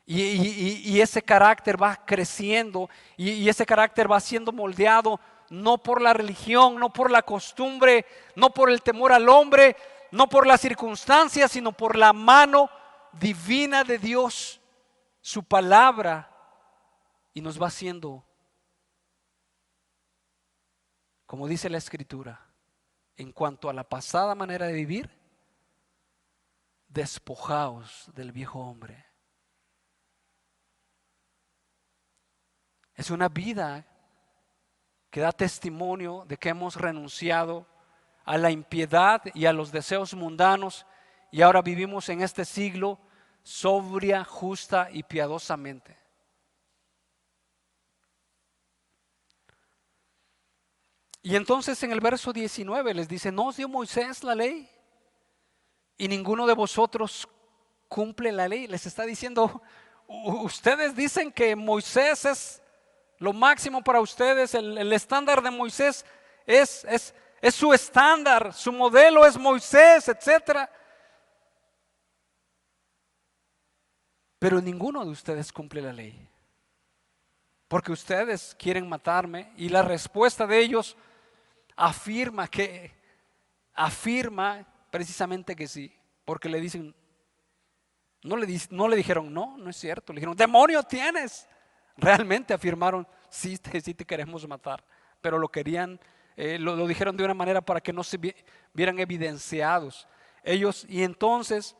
y ese carácter va creciendo, y ese carácter va siendo moldeado no por la religión, no por la costumbre, no por el temor al hombre, no por las circunstancias, sino por la mano divina de Dios, su palabra, y nos va haciendo, como dice la Escritura, en cuanto a la pasada manera de vivir, despojaos del viejo hombre. Es una vida que da testimonio de que hemos renunciado a la impiedad y a los deseos mundanos, y ahora vivimos en este siglo sobria, justa y piadosamente. Y entonces en el verso 19 les dice, ¿no os dio Moisés la ley? Y ninguno de vosotros cumple la ley. Les está diciendo, ustedes dicen que Moisés es lo máximo para ustedes, el estándar de Moisés es su estándar, su modelo es Moisés, etcétera. Pero ninguno de ustedes cumple la ley, porque ustedes quieren matarme. Y la respuesta de ellos afirma precisamente que sí, porque le dicen, no le dijeron no es cierto, le dijeron, demonio tienes. Realmente afirmaron, sí te queremos matar, pero lo querían, lo dijeron de una manera para que no se vieran evidenciados ellos. Y entonces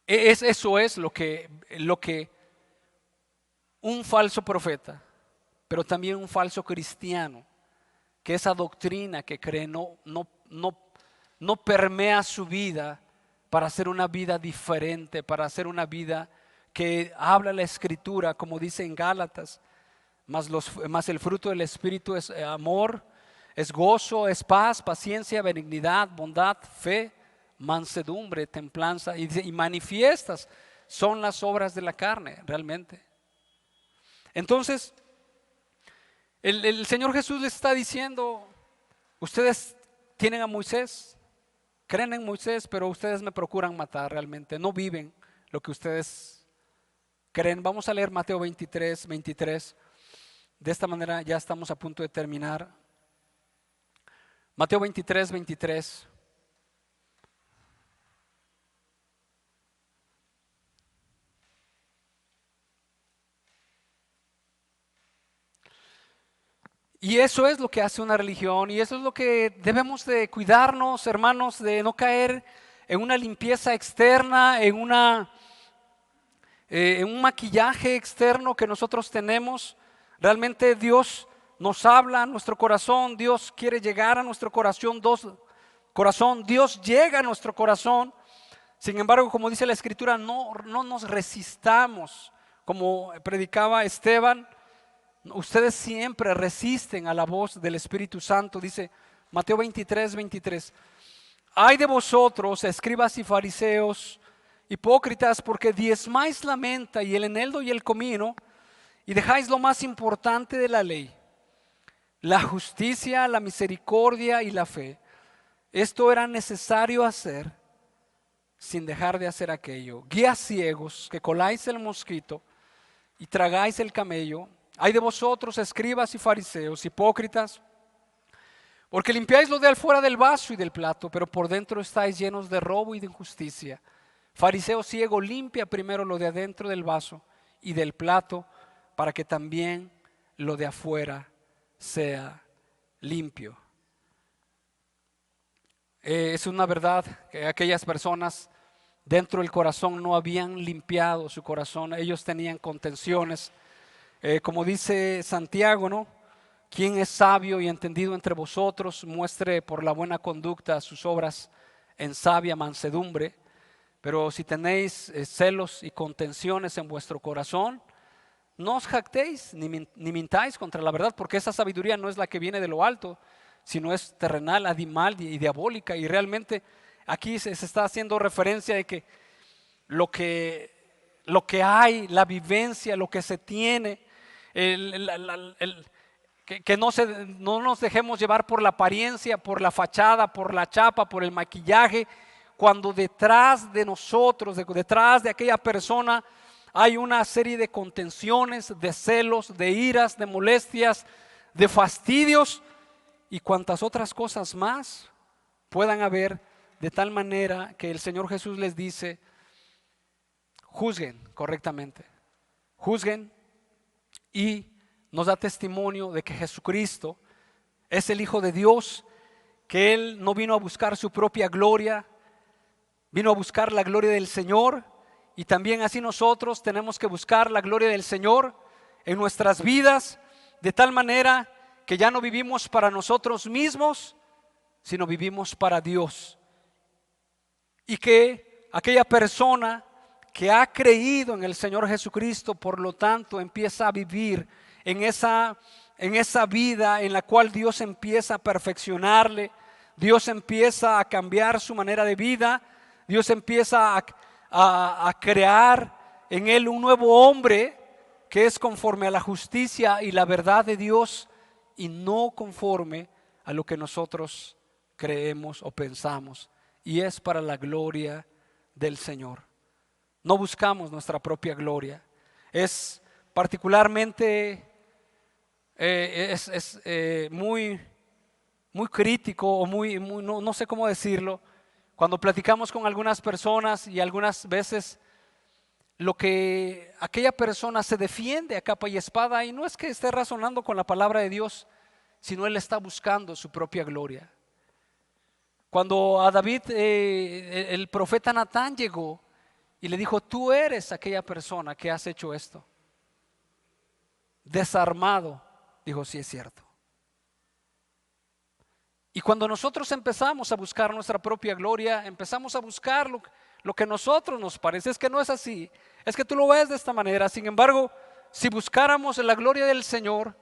eso es lo que un falso profeta, pero también un falso cristiano, que esa doctrina que cree no permea su vida para hacer una vida diferente, para hacer una vida que habla la Escritura, como dice en Gálatas, más el fruto del Espíritu es amor, es gozo, es paz, paciencia, benignidad, bondad, fe, mansedumbre, templanza, y manifiestas son las obras de la carne realmente. Entonces el Señor Jesús les está diciendo, ustedes tienen a Moisés, creen en Moisés, pero ustedes me procuran matar realmente, no viven lo que ustedes creen. Vamos a leer Mateo 23. De esta manera ya estamos a punto de terminar. Mateo 23. Y eso es lo que hace una religión, y eso es lo que debemos de cuidarnos, hermanos, de no caer en una limpieza externa, en un maquillaje externo que nosotros tenemos. Realmente Dios nos habla a nuestro corazón, Dios quiere llegar a nuestro corazón, Dios llega a nuestro corazón. Sin embargo, como dice la Escritura, no nos resistamos, como predicaba Esteban. Ustedes siempre resisten a la voz del Espíritu Santo, dice Mateo 23. Ay de vosotros, escribas y fariseos, hipócritas, porque diezmáis la menta y el eneldo y el comino, y dejáis lo más importante de la ley, la justicia, la misericordia y la fe. Esto era necesario hacer sin dejar de hacer aquello. Guías ciegos, que coláis el mosquito y tragáis el camello. Ay de vosotros, escribas y fariseos, hipócritas, porque limpiáis lo de afuera del vaso y del plato, pero por dentro estáis llenos de robo y de injusticia. Fariseo ciego, limpia primero lo de adentro del vaso y del plato, para que también lo de afuera sea limpio. Es una verdad que aquellas personas dentro del corazón no habían limpiado su corazón, ellos tenían contenciones. Como dice Santiago, ¿no? Quien es sabio y entendido entre vosotros, muestre por la buena conducta sus obras en sabia mansedumbre. Pero si tenéis celos y contenciones en vuestro corazón, no os jactéis ni mintáis contra la verdad, porque esa sabiduría no es la que viene de lo alto, sino es terrenal, animal y diabólica. Y realmente aquí se está haciendo referencia de que lo que hay, la vivencia, lo que se tiene, que no nos dejemos llevar por la apariencia, por la fachada, por la chapa, por el maquillaje, cuando detrás de nosotros, detrás de aquella persona, hay una serie de contenciones, de celos, de iras, de molestias, de fastidios y cuantas otras cosas más puedan haber, de tal manera que el Señor Jesús les dice: juzguen correctamente, juzguen. Y nos da testimonio de que Jesucristo es el Hijo de Dios, que Él no vino a buscar su propia gloria, vino a buscar la gloria del Señor. Y también así nosotros tenemos que buscar la gloria del Señor en nuestras vidas, de tal manera que ya no vivimos para nosotros mismos, sino vivimos para Dios. Y que aquella persona que ha creído en el Señor Jesucristo, por lo tanto, empieza a vivir en esa en esa vida en la cual Dios empieza a perfeccionarle, Dios empieza a cambiar su manera de vida, Dios empieza a crear en él un nuevo hombre que es conforme a la justicia y la verdad de Dios y no conforme a lo que nosotros creemos o pensamos, y es para la gloria del Señor. No buscamos nuestra propia gloria. Es particularmente muy crítico o no sé cómo decirlo, cuando platicamos con algunas personas y algunas veces lo que aquella persona se defiende a capa y espada, y no es que esté razonando con la palabra de Dios, sino él está buscando su propia gloria. Cuando a David el profeta Natán llegó y le dijo: tú eres aquella persona que has hecho esto, desarmado, dijo: sí, es cierto. Y cuando nosotros empezamos a buscar nuestra propia gloria, empezamos a buscar lo que a nosotros nos parece, es que no es así, es que tú lo ves de esta manera. Sin embargo, si buscáramos la gloria del Señor,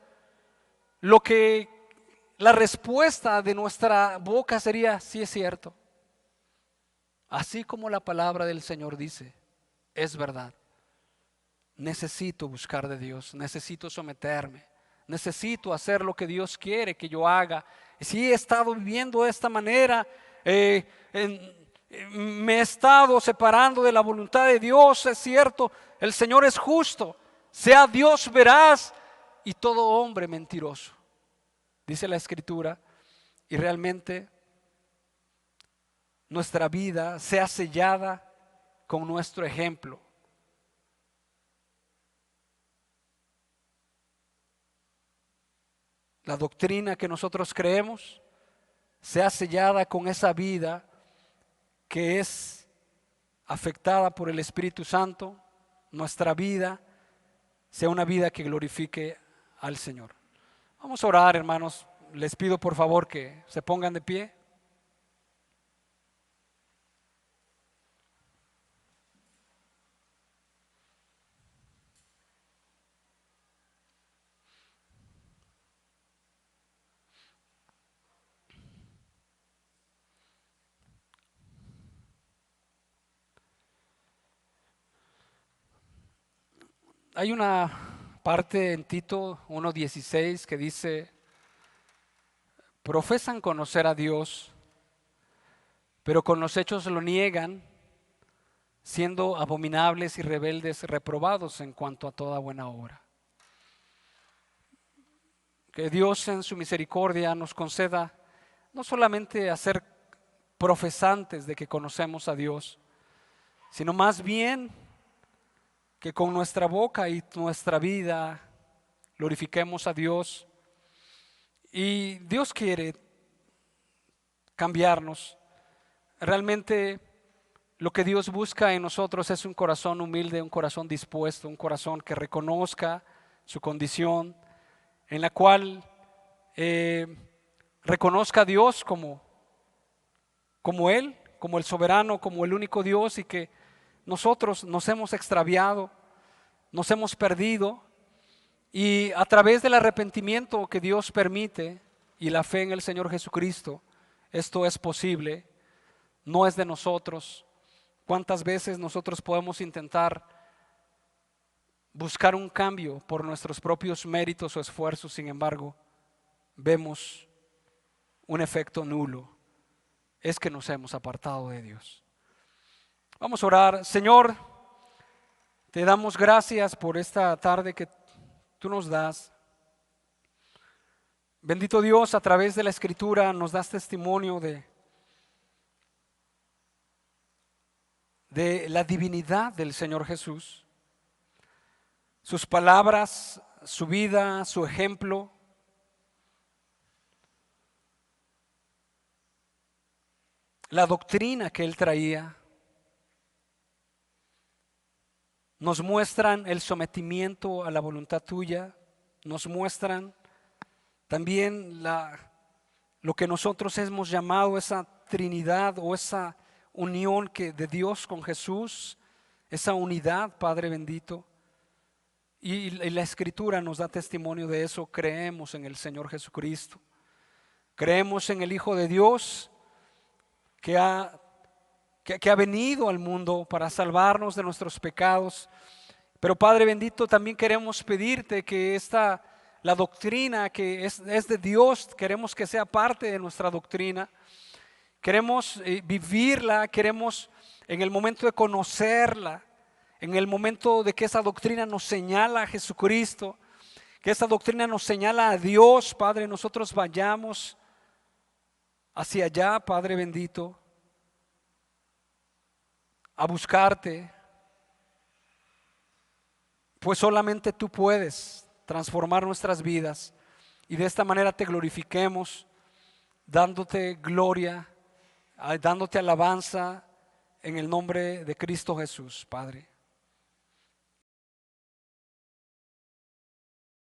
la respuesta de nuestra boca sería: sí, es cierto. Así como la palabra del Señor dice, es verdad. Necesito buscar de Dios, necesito someterme, necesito hacer lo que Dios quiere que yo haga. Si he estado viviendo de esta manera, me he estado separando de la voluntad de Dios, es cierto, el Señor es justo, sea Dios veraz y todo hombre mentiroso, dice la Escritura, y realmente nuestra vida sea sellada con nuestro ejemplo. La doctrina que nosotros creemos sea sellada con esa vida que es afectada por el Espíritu Santo. Nuestra vida sea una vida que glorifique al Señor. Vamos a orar, hermanos. Les pido por favor que se pongan de pie. Hay una parte en Tito 1:16 que dice: profesan conocer a Dios, pero con los hechos lo niegan, siendo abominables y rebeldes, reprobados en cuanto a toda buena obra. Que Dios en su misericordia nos conceda no solamente a ser profesantes de que conocemos a Dios, sino más bien que con nuestra boca y nuestra vida glorifiquemos a Dios. Y Dios quiere cambiarnos. Realmente lo que Dios busca en nosotros es un corazón humilde, un corazón dispuesto, un corazón que reconozca su condición, en la cual reconozca a Dios como Él, como el soberano, como el único Dios, y que nosotros nos hemos extraviado, nos hemos perdido, y a través del arrepentimiento que Dios permite y la fe en el Señor Jesucristo, esto es posible, no es de nosotros. ¿Cuántas veces nosotros podemos intentar buscar un cambio por nuestros propios méritos o esfuerzos? Sin embargo, vemos un efecto nulo. Es que nos hemos apartado de Dios. Vamos a orar. Señor, te damos gracias por esta tarde que tú nos das. Bendito Dios, a través de la Escritura nos das testimonio de la divinidad del Señor Jesús. Sus palabras, su vida, su ejemplo. La doctrina que Él traía. Nos muestran el sometimiento a la voluntad tuya. Nos muestran también lo que nosotros hemos llamado esa Trinidad o esa unión de Dios con Jesús, esa unidad, Padre bendito. y la Escritura nos da testimonio de eso. Creemos en el Señor Jesucristo. Creemos en el Hijo de Dios que ha venido al mundo para salvarnos de nuestros pecados. Pero Padre bendito, también queremos pedirte que la doctrina que es de Dios, queremos que sea parte de nuestra doctrina. Queremos vivirla, queremos en el momento de conocerla, en el momento de que esa doctrina nos señala a Jesucristo, que esa doctrina nos señala a Dios, Padre, nosotros vayamos hacia allá, Padre bendito, a buscarte, pues solamente tú puedes transformar nuestras vidas y de esta manera te glorifiquemos, dándote gloria, dándote alabanza en el nombre de Cristo Jesús, Padre.